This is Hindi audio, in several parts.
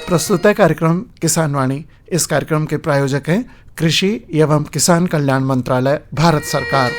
प्रस्तुत है कार्यक्रम किसान वाणी। इस कार्यक्रम के प्रायोजक हैं कृषि एवं किसान कल्याण मंत्रालय, भारत सरकार।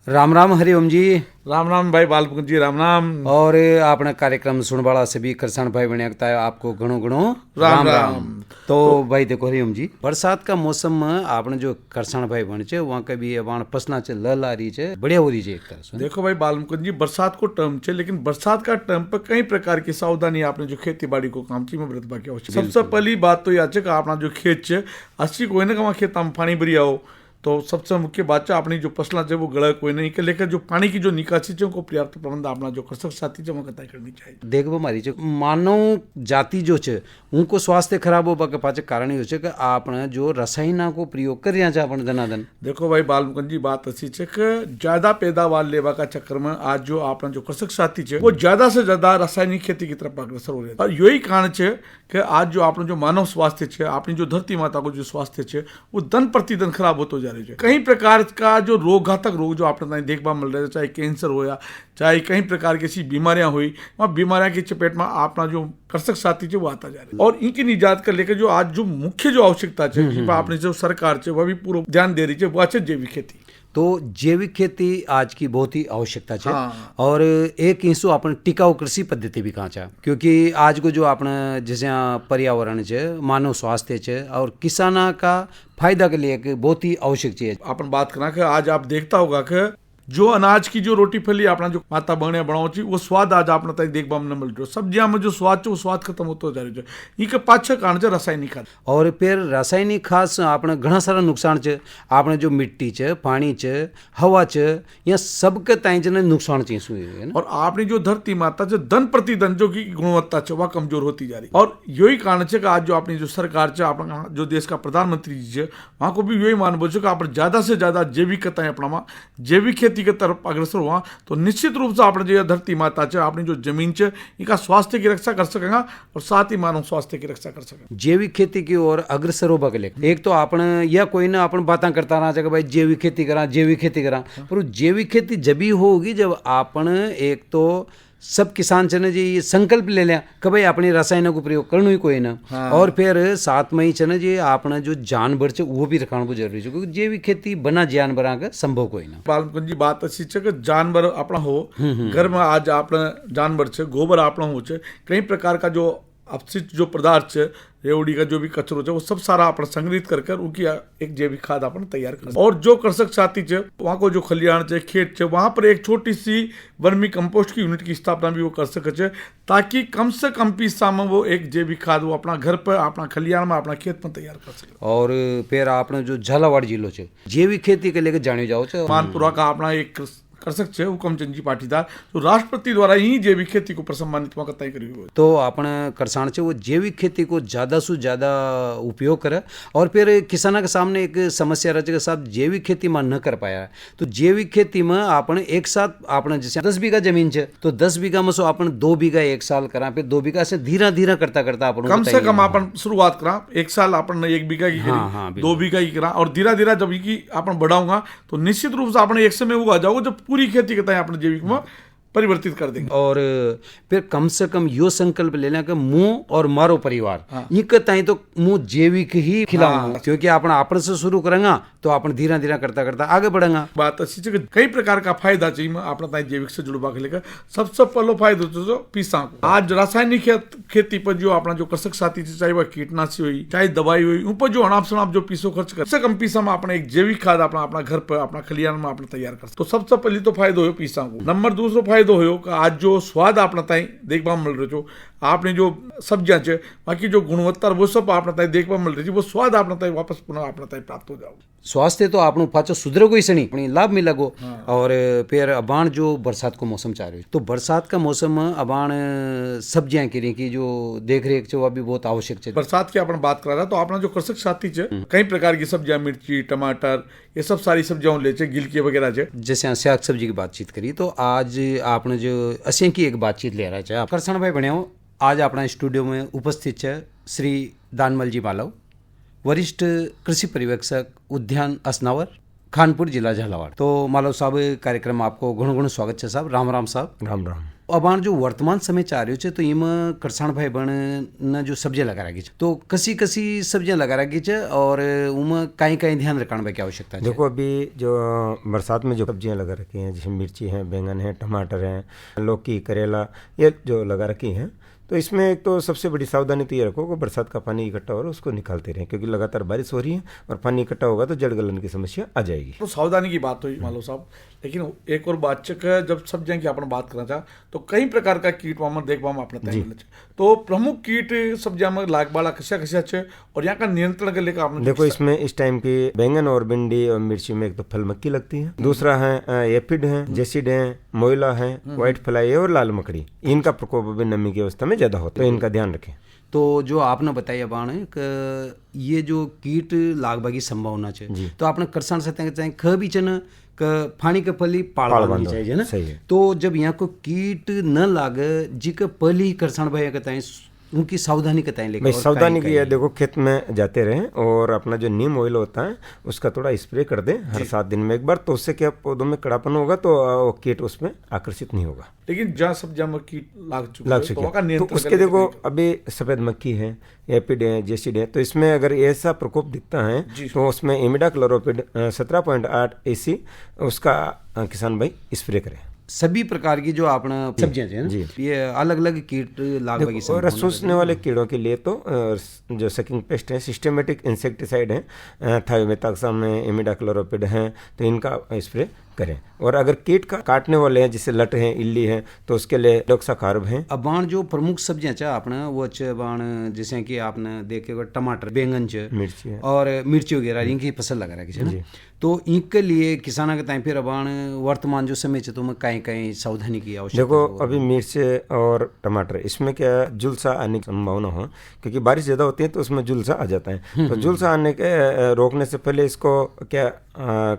राम राम हरिओम जी। राम राम भाई बालमुकुंद जी, राम राम। और आपने कार्यक्रम सुन वाला सभी किसान भाई बने है आपको घणो घणो राम राम। तो भाई देखो हरिओम जी, बरसात का मौसम में आपने जो किसान भाई बने छे वहाँ के भी वहाँ फसना चे लल आ रही है, बढ़िया हो रही है एक तरह से। देखो भाई बालमुकुंद जी, बरसात को टर्म छे, लेकिन बरसात का टर्म पर कई प्रकार की सावधानी आपने जो खेती बाड़ी को काम ची में बरतवा की आवश्यक। सबसे पहली बात तो यह है कि अपना जो खेत छे अच्छी कोई ना वहाँ खेत में पानी भरिया हो, तो सबसे मुख्य बात है अपनी जो फसला है वो गड़ा कोई नहीं के लेकर जो पानी की जो निकासी है उनको पर्याप्त प्रबंध अपना जो कृषक साथी है वो तय करनी चाहिए। देखो हमारी जो मानव जाति जो है उनको स्वास्थ्य खराब होगा के पाछे कारण ये कि आपने जो रसायना को प्रयोग कर रहा है दनादन। देखो भाई बालमुकुंद जी, बात अच्छी है कि ज्यादा पैदावार लेवा का चक्कर में आज जो अपना जो कृषक साथी है वो ज्यादा से ज्यादा रासायनिक खेती की तरफ अग्रसर हो रहे हैं। और यही कारण है कि आज जो अपना जो मानव स्वास्थ्य है, अपनी जो धरती माता को जो स्वास्थ्य है वो दिन प्रतिदिन खराब होते जा रही है। कई प्रकार का जो रोग, घातक रोग जो आपने देखने मिल रहे हैं, चाहे कैंसर हो या चाहे कई प्रकार की ऐसी बीमारियां हुई, वहाँ बीमारियां की चपेट में अपना जो कृषक साथी है वो आता जा रहा है। और इनकी निजात कर लेकर जो आज जो मुख्य जो आवश्यकता है आपने जो सरकार है वह भी पूरा ध्यान दे रही है, वो है जैविक खेती। तो जैविक खेती आज की बहुत ही आवश्यकता है। हाँ। और एक हिस्सो अपन टिकाऊ कृषि पद्धति भी कहाँ चाह, क्योंकि आज को जो अपने जैसे पर्यावरण है, मानव स्वास्थ्य है और किसाना का फायदा के लिए एक बहुत ही आवश्यक चीज। अपन बात करना कि आज आप देखता होगा कि जो अनाज की जो रोटी फली अपना जो माता बहने बनाओ ची वो स्वाद आज आपने तक देखने में मिल रहा है। सब्जियां में जो स्वाद है वो स्वाद खत्म होता जा रही है। इनके पाछे कारण है रासायनिक खाद। और फिर रासायनिक खाद से आपने घना सारा नुकसान है। आपने जो मिट्टी है, पानी है, हवा है, यह सबके ताई जने नुकसान चाहिए ना। और आपने जो धरती माता है दिन प्रतिदिन जो की गुणवत्ता है वह कमजोर होती जा रही। और यही कारण है कि आज जो अपनी जो सरकार है, अपना जो देश का प्रधानमंत्री जी है, वहाँ को भी यही मान बोझो कि आप ज्यादा से ज्यादा जैविकता अपना जैविक खेती के तरफ अग्रसर हुआ तो निश्चित रूप से आपने जो धरती माता है, आपने जो जमीन है, इनका स्वास्थ्य की रक्षा कर सकेगा और साथ ही मानव स्वास्थ्य की रक्षा कर सकेगा। जैविक खेती की ओर अग्रसर होगा के लिए एक तो आपने या कोई ना अपन बातें करता रहा कि भाई जैविक खेती करा, जैविक खेती करा, पर जैविक खेती जब भी होगी जब आपने एक तो सब किसान चने जी ये संकल्प ले लिया कि भाई अपने रसायनों को प्रयोग करना ही कोई ना। हाँ। और फिर साथ में ही चने जी आपने जो जानवर है वो भी रखना बहुत जरूरी है, क्योंकि जैविक खेती बना जानवर का संभव कोई ना। बालमुकुंद जी, बात अच्छी है कि जानवर अपना हो घर में, आज आपने जानवर है, गोबर अपना हो, कई प्रकार का जो अपशिष्ट जो पदार्थ है, रेवड़ी का जो भी कचरो है वो सब सारा अपन संग्रहित कर उनकी एक जैविक खाद अपन तैयार कर। और जो कृषक साथी है वहाँ को जो खलियान है, खेत है, वहाँ पर एक छोटी सी वर्मी कंपोस्ट की यूनिट की स्थापना भी वो कर सके, ताकि कम से कम पैसा में वो एक जैविक खाद वो अपना घर पर, अपना खलियान में, अपना खेत में तैयार कर सके। और फिर आपने जो झालावाड़ जिलो है जैविक खेती के लेकर जाने जाओ मानपुरा का अपना एक कृषक है हुकमचंद जी पाटीदार, जो राष्ट्रपति द्वारा ही जैविक खेती को सम्मानित तय करी हुई। तो अपने किसान से वो जैविक खेती को ज्यादा से ज्यादा उपयोग करे। और फिर किसाना के सामने एक समस्या रहे कि साहब जैविक खेती में न कर पाया है, तो जैविक खेती में आपने एक साथ आपने जैसे 10 बीघा जमीन है तो 10 बीघा में सो अपन 2 बीघा एक साल करा, फिर 2 बीघा से धीरे धीरे करता करता अपन कम से कम अपन शुरुआत करा, एक साल अपन 1 बीघा की करी, 2 बीघा की करा, और धीरे धीरे जब की अपन बढ़ाऊंगा तो निश्चित रूप से अपने एक समय उगा जाओगे जब पूरी खेती करता है अपने जैविक में परिवर्तित कर देंगे। और फिर कम से कम यो संकल्प लेना कि मुंह और मारो परिवार। हाँ। ये कहता तो मुंह जैविक ही खिलाऊंगा। हाँ। क्योंकि अपना अपन से शुरू करेंगे तो अपन धीरे धीरे करता करता आगे बढ़ेगा। बात अच्छी है कि कई प्रकार का फायदा चाहिए अपना जैविक से जुड़वा के लेकर। सबसे पहले फायदा तो पीसा को आज रासायनिक खेती पर जो अपना जो कृषक साथी थे, चाहे वह कीटनाशी हुई चाहे दवाई हुई, उन पर जो अनाप शनाप जो पीसो खर्च कर, कम पीसा में अपना एक जैविक खाद अपना घर पर, अपना खलियान में अपना तैयार कर। तो सबसे पहले तो फायदा हो पीसा को। नंबर दूसरो फायदो हो आज जो स्वाद अपना ताई देखने मिल रहे हो, आपने जो सब्जियां है बाकी जो गुणवत्ता वो सब अपना ताई देखने मिल रही है, वो स्वाद अपना ताई वापस पुनः अपना ताई प्राप्त हो जाओ। स्वास्थ्य तो आपनो पाचो सुधरो कोई सनी अपनी लाभ मिला गो। हाँ। और फिर अबान जो बरसात को मौसम चाह रही, तो बरसात का मौसम में अबान सब्जियां करें की जो देख रेख वो भी बहुत आवश्यक है। बरसात की अपन बात कर रहा तो अपना जो कृषक साथी है कई प्रकार की सब्जियां, मिर्ची, टमाटर, ये सब सारी सब्जियां ले गिलकी वगैरह। जैसे साग सब्जी की बातचीत करी तो आज आपने जो असें की एक बातचीत ले रहा है करसन भाई बने हो, आज अपना स्टूडियो में उपस्थित है श्री दानमल जी मालव, वरिष्ठ कृषि पर्यवेक्षक उद्यान असनावर, खानपुर जिला झालावाड़। तो मालव साहब कार्यक्रम आपको घणो घणो स्वागत है साहब। राम राम साहब। राम राम। अबाण जो वर्तमान समय चाह रहे हो तो इम करसान भाई बहन न जो सब्जियां लगा रखी तो कसी कसी सब्जियां लगा रखी और उम कहीं कहीं ध्यान रखने की आवश्यकता है। देखो अभी जो बरसात में जो सब्जियां लगा रखी हैं जैसे मिर्ची है, बैंगन है, टमाटर है, लौकी, करेला, ये जो लगा रखी हैं तो इसमें एक तो सबसे बड़ी सावधानी तो ये रखो कि बरसात का पानी इकट्ठा हो रहा है उसको निकालते रहें, क्योंकि लगातार बारिश हो रही है और पानी इकट्ठा होगा तो जड़ गलन की समस्या आ जाएगी। तो सावधानी की बात हुई मालो साहब, लेकिन एक और बात चक जब सब्जियां की अपन बात करना चाह तो कई प्रकार का कीट वामन देख पाम अपने तय तो प्रमुख कीट सब्जियां में लाग बाला कस्या कस्या छे और यहाँ का नियंत्रण के लेकर आपने देखो इसमें इस टाइम की बैंगन और भिंडी और मिर्ची में एक तो फल मक्खी लगती है, दूसरा है एफिड है, जेसिड है, मोइला है, व्हाइट फ्लाई है और लाल मकड़ी। इनका प्रकोप भी नमी की अवस्था में ज्यादा होता है, तो इनका ध्यान रखें। तो जो आपने बताया बाण ये जो कीट लागबागी संभावना है तो आपने करसान से चाहे ख भी च न फानी के पहली पाड़ बांधनी चाहिए ना। तो जब यहाँ को कीट न लागे जी के पहली करसान भाई कहता है उनकी सावधानी बताएं लेकर सावधानी की है। देखो खेत में जाते रहें और अपना जो नीम ऑयल होता है उसका थोड़ा स्प्रे कर दें हर 7 दिन में एक बार, तो उससे क्या पौधों में कड़ापन होगा तो वो कीट उसमें आकर्षित नहीं होगा। लेकिन जहाँ सब्जियां में कीट लाग चुके तो उसके देखो अभी सफेद मक्खी है, एपिड है, जेसिड है, तो इसमें अगर ऐसा प्रकोप दिखता है तो उसमें इमिडाक्लोरोपिड 17.8 AC उसका किसान भाई स्प्रे करें। सभी प्रकार की जो अपना सब्जियां हैं ना ये अलग अलग कीट लागबागी और रस चूसने वाले कीड़ों के लिए तो जो सकिंग पेस्ट है सिस्टेमेटिक इंसेक्टिसाइड है, थायोमेथाक्सम है, इमिडाक्लोरोपिड है, तो इनका स्प्रे करें। और अगर कीट का काटने वाले हैं जैसे लट है, इल्ली है, तो उसके लिए डोक्साकार्ब है। अब बाण जो प्रमुख सब्जियां चाहे आपने वो च बाण जैसे कि आपने देखे टमाटर, बैंगन च मिर्ची और मिर्ची वगैरह इनकी फसल लगा रखी है ना, तो इनके लिए किसानों के टाइम फिर बाण वर्तमान जो समय है तो मैं कहीं कहीं सावधानी की आवश्यकता। देखो अभी मिर्च और टमाटर इसमें क्या जुलसा आने की संभावना हो, क्योंकि बारिश ज्यादा होती है तो उसमें जुलसा आ जाता है। तो जुलसा आने के रोकने से पहले इसको क्या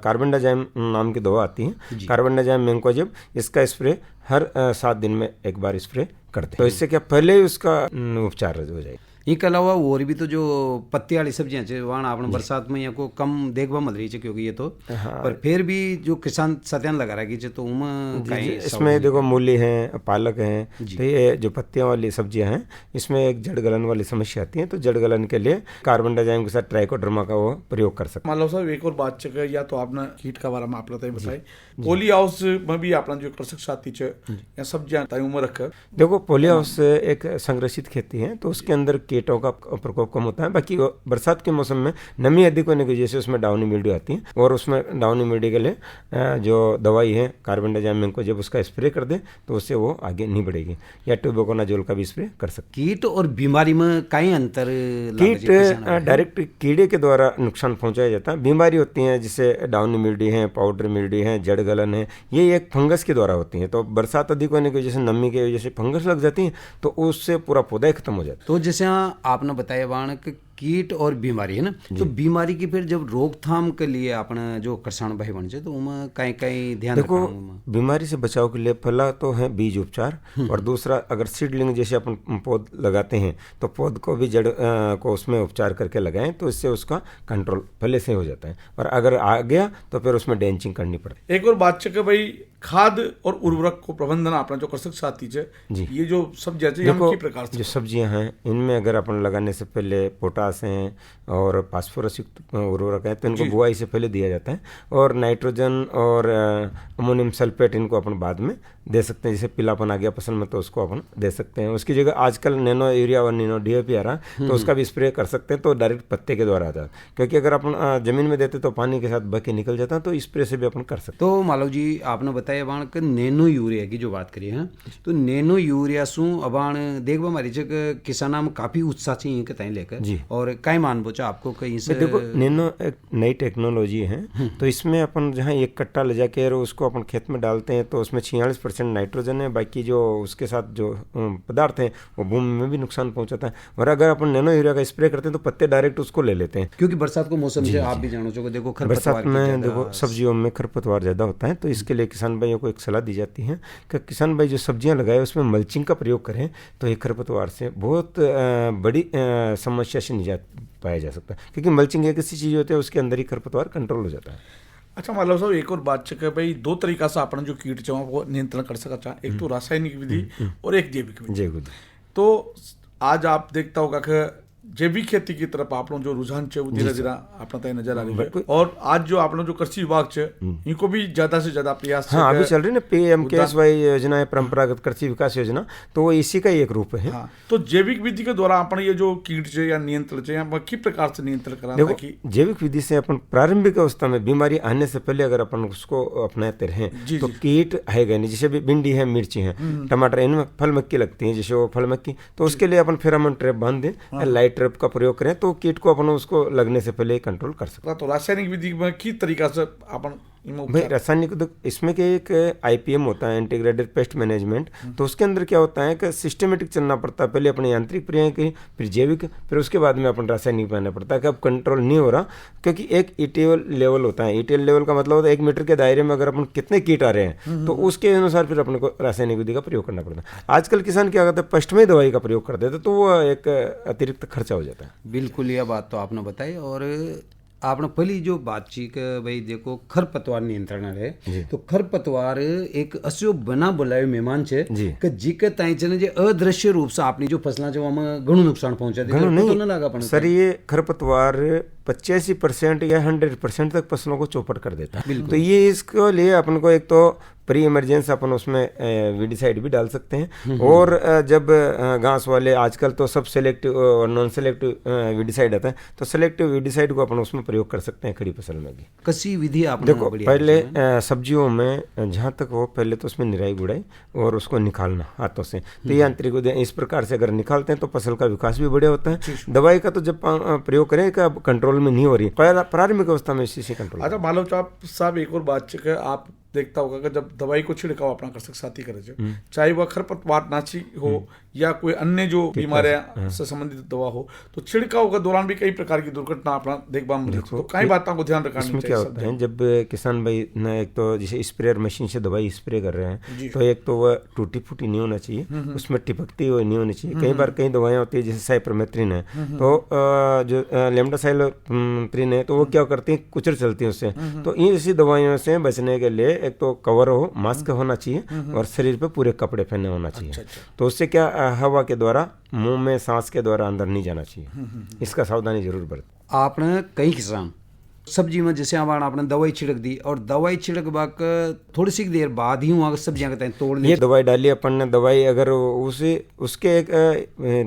कार्बनडाइजाम नाम की दवा आती है, कार्बनडाइजाम मैंकोजेब, इसका स्प्रे हर 7 दिन में एक बार स्प्रे करते हैं। तो इससे क्या पहले ही उसका उपचार हो जाएगा। इनके अलावा और भी तो जो पत्ती वाली सब्जियां है वहाँ आपने बरसात में यहाँ को कम देखभाल मिल रही है क्योंकि ये तो पर फिर भी जो किसान सत्यान लगा रहा है तो इसमें देखो मूली है, पालक है, तो ये जो पत्तियां वाली सब्जियां हैं इसमें एक जड़ गलन वाली समस्या आती है, तो जड़ गलन के लिए कार्बनडाइजाम के साथ ट्राइकोडर्मा का वो प्रयोग कर सकते हैं। मान लो साहब एक और बात चक या तो आपने कीट का बारे में आप बताए पोली हाउस में भी अपना जो कृषक साथी या सब्जियां उम्र रख देखो पोली हाउस एक संरक्षित खेती है तो उसके अंदर कीटों का प्रकोप कम होता है। बाकी बरसात के मौसम में नमी अधिक होने की वजह से उसमें डाउनी मिल्ड्यू आती है और उसमें डाउनी मिल्ड्यू के लिए जो दवाई है कार्बनडाइजाम मैंकोजेब उसका स्प्रे कर दे तो उससे वो आगे नहीं बढ़ेगी, या ट्यूबोकोनाजोल का भी स्प्रे कर सकते। कीट और बीमारी में कई अंतर? कीट डायरेक्ट कीड़े के द्वारा नुकसान पहुंचाया जाता है, बीमारी होती है जैसे डाउनी मिल्ड्यू है, पाउडर मिल्ड्यू है, जड़ गलन है, ये एक फंगस के द्वारा होती है। तो बरसात अधिक होने की वजह से नमी की वजह से फंगस लग जाती है तो उससे पूरा पौधा ही खत्म हो जाता है। तो जैसे आपने बताया बाण कि कीट और बीमारी है ना, तो बीमारी की फिर जब रोकथाम के लिए अपना जो किसान भाई बन जाए तो उनमें कहीं कहीं ध्यान देखो बीमारी से बचाव के लिए पहला तो है बीज उपचार और दूसरा अगर सीडलिंग जैसे अपन पौध लगाते हैं तो पौध को भी जड़ को उसमें उपचार करके लगाएं तो इससे उसका कंट्रोल पहले से हो जाता है, और अगर आ गया तो फिर उसमें डेंचिंग करनी पड़ती है। एक और बात चक भाई खाद और उर्वरक को प्रबंधन अपना जो कृषक साथी है ये जो सब्जियां देखो प्रकार जो सब्जियां हैं इनमें अगर अपन लगाने से पहले पोटास हैं और फास्फोरस युक्त उर्वरक है तो इनको बुआई से पहले दिया जाता है, और नाइट्रोजन और अमोनियम सल्फेट इनको अपन बाद में दे सकते हैं। जैसे पीलापन आ गया फसल में तो उसको अपन दे सकते हैं, उसकी जगह आजकल नैनो यूरिया और नैनो DAP आ रहा तो उसका भी स्प्रे कर सकते हैं, तो डायरेक्ट पत्ते के द्वारा आता है, क्योंकि अगर अपन जमीन में देते तो पानी के साथ बह के निकल जाता है, तो स्प्रे से भी अपन कर सकते हैं। तो मालव जी आपने बताया बाण के नैनो यूरिया की जो बात करी है तो नैनो यूरिया शू अबाण देखो हमारी जगह किसाना में काफी उत्साह चाहिए कहीं लेकर और कई मान बोचा आपको कहीं से। देखो नैनो एक नई टेक्नोलॉजी है तो इसमें अपन जहाँ एक कट्टा ले जाके उसको अपन खेत में डालते हैं तो उसमें 46% नाइट्रोजन है, बाकी जो उसके साथ जो पदार्थ हैं वो भूमि में भी नुकसान पहुंचाता है, और अगर अपन नैनो यूरिया का स्प्रे करते हैं तो पत्ते डायरेक्ट उसको ले लेते हैं, क्योंकि बरसात को मौसम से आप भी जानो चो देखो बरसात में देखो सब्जियों में खरपतवार ज्यादा होता है, तो इसके लिए किसान भाइयों को एक सलाह दी जाती है कि किसान भाई जो सब्जियां लगाए उसमें मल्चिंग का प्रयोग करें तो ये खरपतवार से बहुत बड़ी समस्या से निजात पाया जा सकता है, क्योंकि मल्चिंग एक ऐसी चीज होती है उसके अंदर ही खरपतवार कंट्रोल हो जाता है। अच्छा मालव साहब एक और बात है कि भाई दो तरीका से अपन जो कीट चाहो वो नियंत्रण कर सकता, एक तो रासायनिक विधि और एक जैविक विधि। जैविक विधि। तो आज आप देखता होगा कि जैविक खेती की तरफ आप लोग जो रुझान है वो धीरे धीरे अपना तय नजर आ रही है, और आज जो आप लोग जो कृषि विभाग है इनको भी ज्यादा से ज्यादा प्रयास हाँ अभी चल रही ना PMKSY योजना है, परंपरागत कृषि विकास योजना, तो वो इसी का ही एक रूप है। हाँ, तो जैविक विधि के द्वारा अपन ये जो कीट है या नियंत्रण है या किस प्रकार से नियंत्रण करा, देखो जैविक विधि से अपन प्रारंभिक अवस्था में बीमारी आने से पहले अगर अपन उसको अपनाते रहें तो कीट आएगा नहीं। जैसे भिंडी है, मिर्ची है, टमाटर, इनमें फल मक्खी लगती है, जैसे वो फल मक्खी, तो उसके लिए अपन फेरोमोन ट्रैप बांध दें, लाइट ट्रैप का प्रयोग करें तो कीट को अपन उसको लगने से पहले कंट्रोल कर सकते हैं। तो रासायनिक विधि में किस तरीका से अपन भाई रासायनिक इसमें के एक IPM होता है, इंटीग्रेटेड पेस्ट मैनेजमेंट, तो उसके अंदर क्या होता है कि सिस्टमेटिक चलना पड़ता है, पहले अपनी यांत्रिक क्रिया की, फिर जैविक, फिर उसके बाद में अपन रासायनिक पे आना पड़ता है कि अब कंट्रोल नहीं हो रहा, क्योंकि एक ETL लेवल होता है। ETL लेवल का मतलब होता है 1 मीटर के दायरे में अगर अपन कितने कीट आ रहे हैं तो उसके अनुसार फिर अपने को रासायनिक विधि का प्रयोग करना पड़ता है। आजकल किसान क्या करते हैं, पेस्ट में दवाई का प्रयोग कर देते, तो वो एक अतिरिक्त खर्चा हो जाता है। बिल्कुल यह बात तो आपने बताई। और आपने पहली जो बातचीत भाई देखो खरपतवार नियंत्रण है, तो खरपतवार एक असो बना बुलायो मेहमान है कि जिके ताई चने जे अदृश्य रूप से आपनी जो फसला जो हमें घणो नुकसान पहुंचा दे, नहीं तो लगा अपन सर, ये खरपतवार 85% या 100% तक फसलों को चौपट कर देता है। तो ये इसको लिए अपन को एक तो प्री इमरजेंसी अपन उसमें वीडिसाइड भी डाल सकते हैं, और जब घास वाले आजकल तो सब सेलेक्टिव और नॉन सेलेक्टिव वीडिसाइड आता है, तो सेलेक्टिव वीडिसाइड को अपन उसमें प्रयोग कर सकते हैं खड़ी फसल में भी। कसी विधि आप देखो पहले सब्जियों में जहाँ तक हो, पहले तो उसमें निराई गुड़ाई और उसको निकालना हाथों से, तो ये आंतरिक इस प्रकार से अगर निकालते हैं तो फसल का विकास भी बढ़िया होता है। दवाई का तो जब प्रयोग करें कि अब कंट्रोल में नहीं हो रही, प्रारंभिक अवस्था में इसी से कंट्रोल। अच्छा मालव साहब एक और बात है, आप देखता होगा कि जब दवाई को छिड़काव अपना कृषक साथी करे, चाहे वह खरपतवार नाशी हो या कोई अन्य जो बीमारियां से संबंधित दवा हो, तो छिड़काव के दौरान भी कई प्रकार की दुर्घटना अपना देखभाल में, तो कई बातों को ध्यान रखना चाहिए। क्या होता है जब किसान भाई ना, एक तो जैसे स्प्रेयर मशीन से दवाई स्प्रे कर रहे हैं, तो एक तो वह टूटी फूटी नहीं होना चाहिए, उसमें टिपकती हुई नहीं होनी चाहिए। कई बार कई दवाएं होती है जैसे साइपरमेथ्रिन है, तो जो लेमडासाइलोप्रिन है, तो वो क्या करती है, कुचर चलती है उससे। तो इसी दवाइयों से बचने के लिए एक तो कवर हो, मास्क होना चाहिए, और शरीर पे पूरे कपड़े पहने होना चाहिए। तो उससे क्या हवा के द्वारा, मुंह में सांस के द्वारा अंदर नहीं जाना चाहिए। इसका सावधानी जरूर बरत। आपने कई किसान सब्जी में जैसे आपने दवाई छिड़क दी, और दवाई छिड़क बाक थोड़ी सी देर बाद ही वहाँ सब्जियां का तोड़ ली, ये दवाई डाली अपन ने, दवाई अगर उसके एक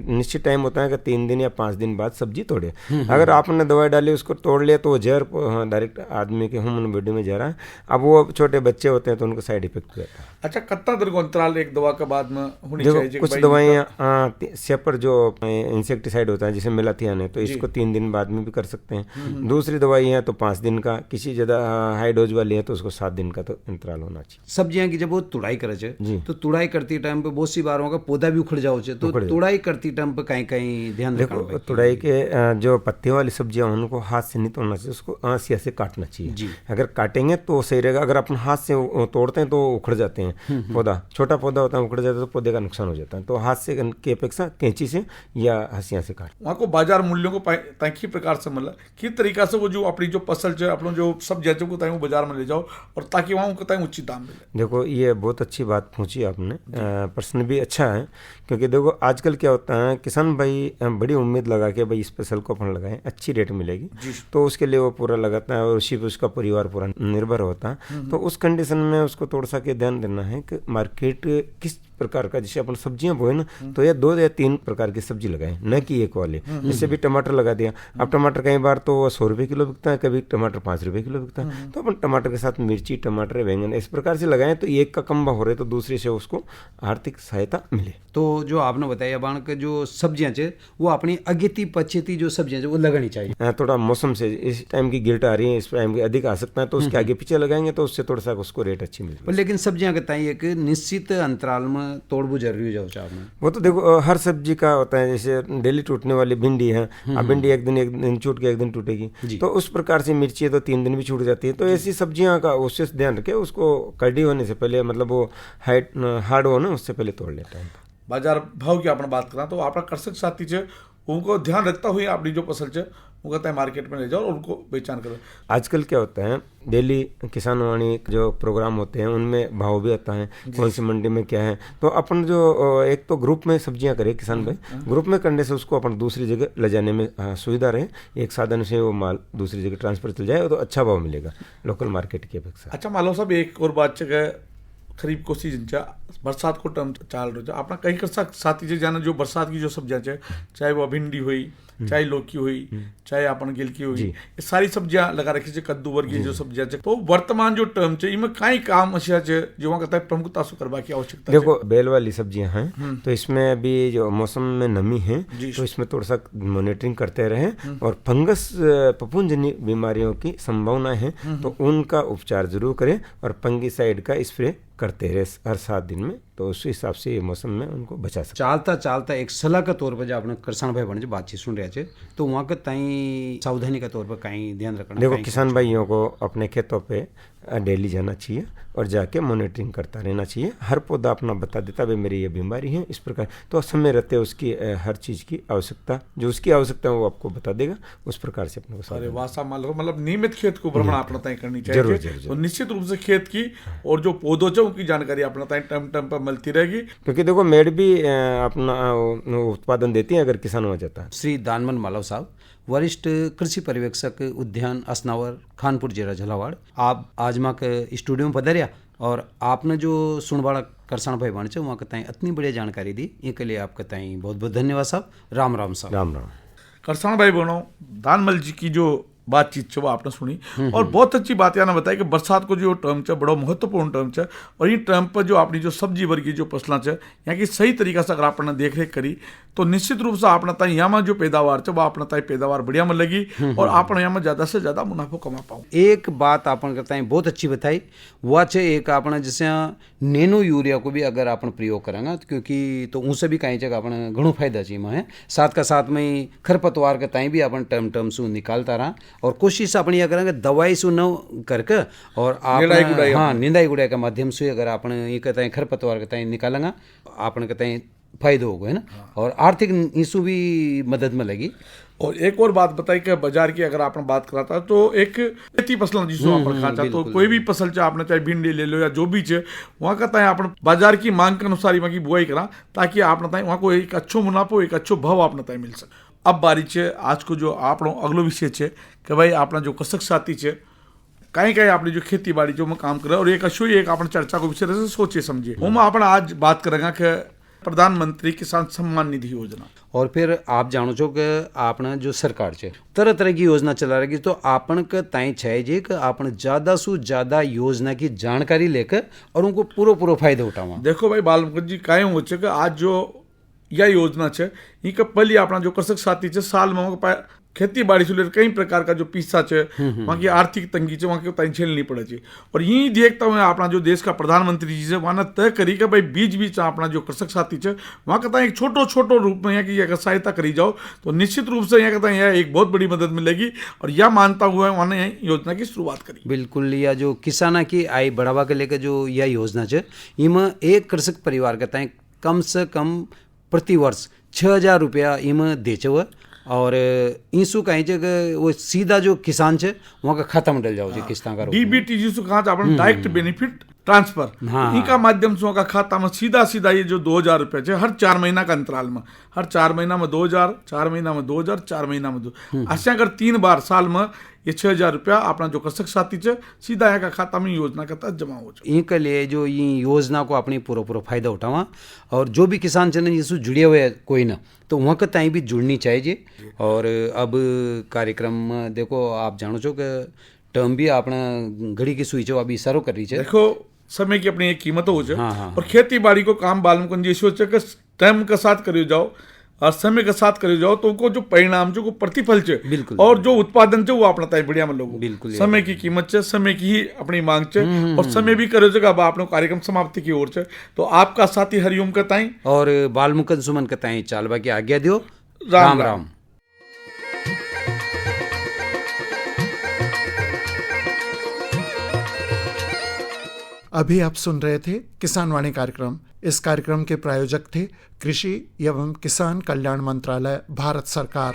निश्चित टाइम होता है कि 3 दिन या 5 दिन बाद सब्जी तोड़े। अगर आपने दवाई डाली उसको तोड़ लिया तो वो जहर डायरेक्ट आदमी के ह्यूमन बॉडी में जा रहा है। अब वो छोटे बच्चे होते हैं तो उनको साइड इफेक्ट रहता है। अच्छा, कितना देर को अंतराल एक दवा के बाद में होनी चाहिए? कुछ दवाइयाँ सेपर जो इंसेक्टिसाइड होता है जैसे मेलाथियान है, तो इसको 3 दिन बाद में भी कर सकते हैं। दूसरी दवाई है तो 5 दिन का, किसी ज्यादा हाई डोज वाली है तो उसको 7 दिन का तो अंतराल होना चाहिए। सब्जियां की जब वो तुड़ाई करे तो तुड़ाई करती टाइम पे बहुत सी बार होगा पौधा भी उखड़ जाओ, तो तुड़ाई करती टाइम पे कहीं कहीं ध्यान रखना। तुड़ाई के जो पत्ते वाली सब्जियां उनको हाथ से नहीं तोड़ना चाहिए, उसको आंसिया से काटना चाहिए। अगर काटेंगे तो सही रहेगा। अगर अपन हाथ से तोड़ते हैं तो उखड़ जाते हैं, पौधा छोटा पौधा होता है, उखड़ जाता है तो पौधे का नुकसान हो जाता है। तो हाथ से की अपेक्षा कैंची से या हंसिया से काट। वहाँ को बाजार मूल्यों को ताकि प्रकार से मतलब किस तरीका से वो जो अपनी जो फसल जो अपना जो सब्जियां को ताकि वो बाजार में ले जाओ, और ताकि वहाँ उनको ताकि उचित दाम मिले। देखो ये बहुत अच्छी बात पूछी आपने, प्रश्न भी अच्छा है, क्योंकि देखो आजकल क्या होता है, किसान भाई बड़ी उम्मीद लगा के भाई इस फसल को अपन लगाएं, अच्छी रेट मिलेगी, तो उसके लिए वो पूरा लगाता है और उसी पे उसका परिवार पूरा निर्भर होता है। तो उस कंडीशन में उसको थोड़ा सा के ध्यान देना है कि मार्केट किस प्रकार का, जैसे अपन सब्जियां बोए ना, तो ये 2 या 3 प्रकार की सब्जी लगाएं, न कि एक वाले। जैसे भी टमाटर लगा दिया, अब टमाटर कई बार तो 100 रुपये किलो बिकता है, कभी टमाटर 5 रुपये किलो बिकता है, तो अपन टमाटर के साथ मिर्ची, टमाटर, बैंगन इस प्रकार से लगाएं, तो एक का कम हो रहे तो दूसरे से उसको आर्थिक सहायता मिले। तो जो आपने बताया बाण के जो सब्जियां चे वो अपनी अगेती पछेती जो सब्जियां चे वो लगानी चाहिए। थोड़ा मौसम से इस टाइम की गिल्ट आ रही है, इस टाइम की अधिक आ सकता है, तो उसके आगे पीछे लगाएंगे तो उससे थोड़ा सा उसको रेट अच्छी मिलेगी। लेकिन सब्जियां का एक निश्चित अंतराल में तोड़बू जरूरी हो जाओ चाहे। वो तो देखो हर सब्जी का होता है, जैसे डेली टूटने वाली भिंडी है, अब भिंडी एक दिन छूट के एक दिन टूटेगी, तो उस प्रकार से मिर्ची है तो 3 दिन भी छूट जाती है। तो ऐसी सब्जियां का उससे ध्यान रखे, उसको कड़ी होने से पहले, मतलब वो हार्ड हो ना उससे पहले तोड़ लेता है। बाजार भाव की आपने बात करा तो आपका कृषक साथी है उनको ध्यान रखता हुए अपनी जो फसल है वो कहता है मार्केट में ले जाओ और उनको पहचान करो। आजकल क्या होता है, डेली किसान वाणी जो प्रोग्राम होते हैं उनमें भाव भी आता है, कौन सी मंडी में क्या है। तो अपन जो एक तो ग्रुप में सब्जियां करें किसान भाई, ग्रुप में करने से उसको अपन दूसरी जगह ले जाने में सुविधा रहे, एक साधन से वो माल दूसरी जगह ट्रांसफर चल जाए तो अच्छा भाव मिलेगा लोकल मार्केट की अपेक्षा। अच्छा मालूम साहब, एक और बात है, खरीफ को सीजन चा बरसात को टर्म चाल रहे अपना कहीं कर साथी से जाना, जो बरसात की जो सब्जियां चाहे वो भिंडी हुई, चाहे लौकी हुई, चाहे अपन गिलकी हुई, ये सारी सब्जियां लगा रखी है, कद्दू वर्गीय जो सब्जियां तो वर्तमान जो टर्म है इनमें कई काम अशा जो वहाँ कहता है प्रमुखता से करवा की आवश्यकता। देखो बेल वाली सब्जियां हैं तो इसमें अभी जो मौसम में नमी है तो इसमें थोड़ा सा मॉनिटरिंग करते रहे, और फंगस फफूंदजन्य बीमारियों की संभावना है तो उनका उपचार जरूर करें, और फंगीसाइड का स्प्रे करते रहे हर 7 दिन में, तो उस हिसाब से ये मौसम में उनको बचा सकते। चालता चालता एक सलाह के तौर पर जो आपने किसान भाई बने बातचीत सुन रहे थे, तो वहाँ के ताई सावधानी के तौर पर कहीं ध्यान रखना। देखो किसान भाइयों को अपने खेतों पे डेली जाना चाहिए और जाके मॉनिटरिंग करता रहना चाहिए। हर पौधा अपना बता देता भाई मेरी ये बीमारी है इस प्रकार, तो समय रहते उसकी हर चीज की आवश्यकता, जो उसकी आवश्यकता है वो आपको बता देगा, उस प्रकार से अपने को। अरे वाह साहब, मतलब नियमित खेत को भ्रमण अपना तय करनी चाहिए, तो निश्चित रूप से खेत की और जो पौधों से उनकी जानकारी अपना तय टर्म पर मिलती रहेगी। क्योंकि देखो मेड भी अपना उत्पादन देती है अगर किसान हो जाता है। श्री दानमन मालव साहब, वरिष्ठ कृषि पर्यवेक्षक, उद्यान असनावर, खानपुर जिला झालावाड़, आप आज माँ के स्टूडियो में पधारिया और आपने जो सुनवाड़ा करसान भाई बन वहाँ कहता है इतनी बढ़िया जानकारी दी, इसके लिए आप कहता है बहुत बहुत धन्यवाद साहब। राम राम साहब। राम राम। करसान भाई बहनों, दानमल जी की जो बातचीत है वो आपने सुनी और बहुत अच्छी बात यहाँ बताई कि बरसात को जो टर्म है बड़ा महत्वपूर्ण टर्म है, और इन टर्म पर जो अपनी जो सब्जी वर्गीय जो फसलें है यहाँ की सही तरीका से अगर आपने देख रेख करी तो निश्चित रूप से आपने ताई यहाँ में जो पैदावार है वो आपने ताई पैदावार बढ़िया में लगी और आपने यहाँ में ज़्यादा से ज़्यादा मुनाफा कमा पाओ। एक बात आपन करता है बहुत अच्छी बताई, वह है एक आपने जैसे नैनो यूरिया को भी अगर अपन प्रयोग करेंगे तो क्योंकि तो उनसे भी कहीं जगह अपन घणो फायदा चाहिए है, साथ का साथ में खरपतवार के ताई भी अपन टर्म से निकालता रहा, और कोशिश अपनी यह करेंगे दवाई से न करके और आप निंदाई गुड़ाई के माध्यम से अगर अपन ये कहते हैं खरपतवार के ताई निकालेंगे अपन कहते हैं फायदा होगा है ना, और आर्थिक इशू भी मदद में लगी। और एक और बात बताई कि बाजार की अगर आपने बात कराता तो एक खेती फसल जिसको आप खाता तो कोई भी फसल चाहे आपने चाहे भिंडी ले लो या जो भी चे वहाँ कहता है आपने बाजार की मांग के अनुसार वहाँ की बुआई करा ताकि आपने वहाँ को एक अच्छो मुनाफो एक अच्छो भाव आपने मिल सके। अब बारी है आज को जो आप अगलो विषय है कि भाई अपना जो कृषक साथी है कहीं कहीं अपनी जो खेती बाड़ी जो में काम करे और एक अच्छो एक अपने चर्चा को विषय से सोचे समझे हम अपना आज बात करेंगे कि प्रधानमंत्री किसान सम्मान निधि योजना। और फिर आप जानो छो कि आपने जो सरकार है तरह तरह की योजना चला रही, तो आपन के ताई चाहिए कि आपने ज़्यादा से ज़्यादा योजना की जानकारी लेकर और उनको पूरा फायदा उठावा। देखो भाई बालमुकुंद जी कायम हो कि आज जो यह योजना है इनका पहले अपना जो कृषक साथी है साल में खेती बाड़ी से लेकर कई प्रकार का जो पीसा है वहाँ की आर्थिक तंगी है वहाँ की ताई झेलनी पड़े चाहिए, और यही देखता हुआ अपना जो देश का प्रधानमंत्री जी है वहाँ तय करी कि भाई बीच अपना जो कृषक साथी है वहाँ कहता है एक छोटो रूप में यहाँ की अगर सहायता करी जाओ तो निश्चित रूप से यहाँ कहता है यह एक बहुत बड़ी मदद मिलेगी, और यह मानता हुआ उन्होंने योजना की शुरुआत करी। बिल्कुल, यह जो किसाना की आय बढ़ावा के लेकर जो यह योजना है इनमें एक कृषक परिवार कहता है कम से कम प्रति वर्ष 6,000 रुपया इनमें देचे हुआ, और इंसु कहीं जगह वो सीधा जो किसान है वहाँ का खाता में डल जाओ जी किस्ता का डीबीटी जिसको कहा अपन डायरेक्ट बेनिफिट ट्रांसफर, इनका माध्यम से का खाता में सीधा ये जो 2,000 रुपये है हर 4 महीना का अंतराल में, हर 4 महीना में 2,000, 4 महीना में 2,000, 4 महीना में 2,000 ऐसे अगर 3 बार साल में ये 6,000 रुपया अपना जो कृषक साथी है सीधा यहाँ का खाता में योजना के तहत जमा हो जाए। इनके लिए जो ये योजना को अपनी पूरा फायदा उठावा, और जो भी किसान चैनल जिससे जुड़े हुए कोई ना तो वहाँ के ताई भी जुड़नी चाहिए। और अब कार्यक्रम में देखो आप जानो छो कि टर्म भी अपना घड़ी की सुई अभी इशारो कर रही है। देखो समय की अपनी एक कीमत हो जाए और खेती बाड़ी को काम बालमुकुंद जी सोचे कि टाइम के साथ करियो जाओ और समय के साथ करियो जाओ तो उनको जो परिणाम जो प्रतिफल है और जो उत्पादन है वो अपना तय बढ़िया में लोगों समय की कीमत है, समय की ही अपनी मांग है और समय भी करो जगह अब आपने कार्यक्रम समाप्ति की ओर है तो आपका साथी हरिओम कहताई और बालमुकुंद सुमन कहताई चालबा की आज्ञा दियो। राम राम। अभी आप सुन रहे थे किसान वाणी कार्यक्रम। इस कार्यक्रम के प्रायोजक थे कृषि एवं किसान कल्याण मंत्रालय, भारत सरकार।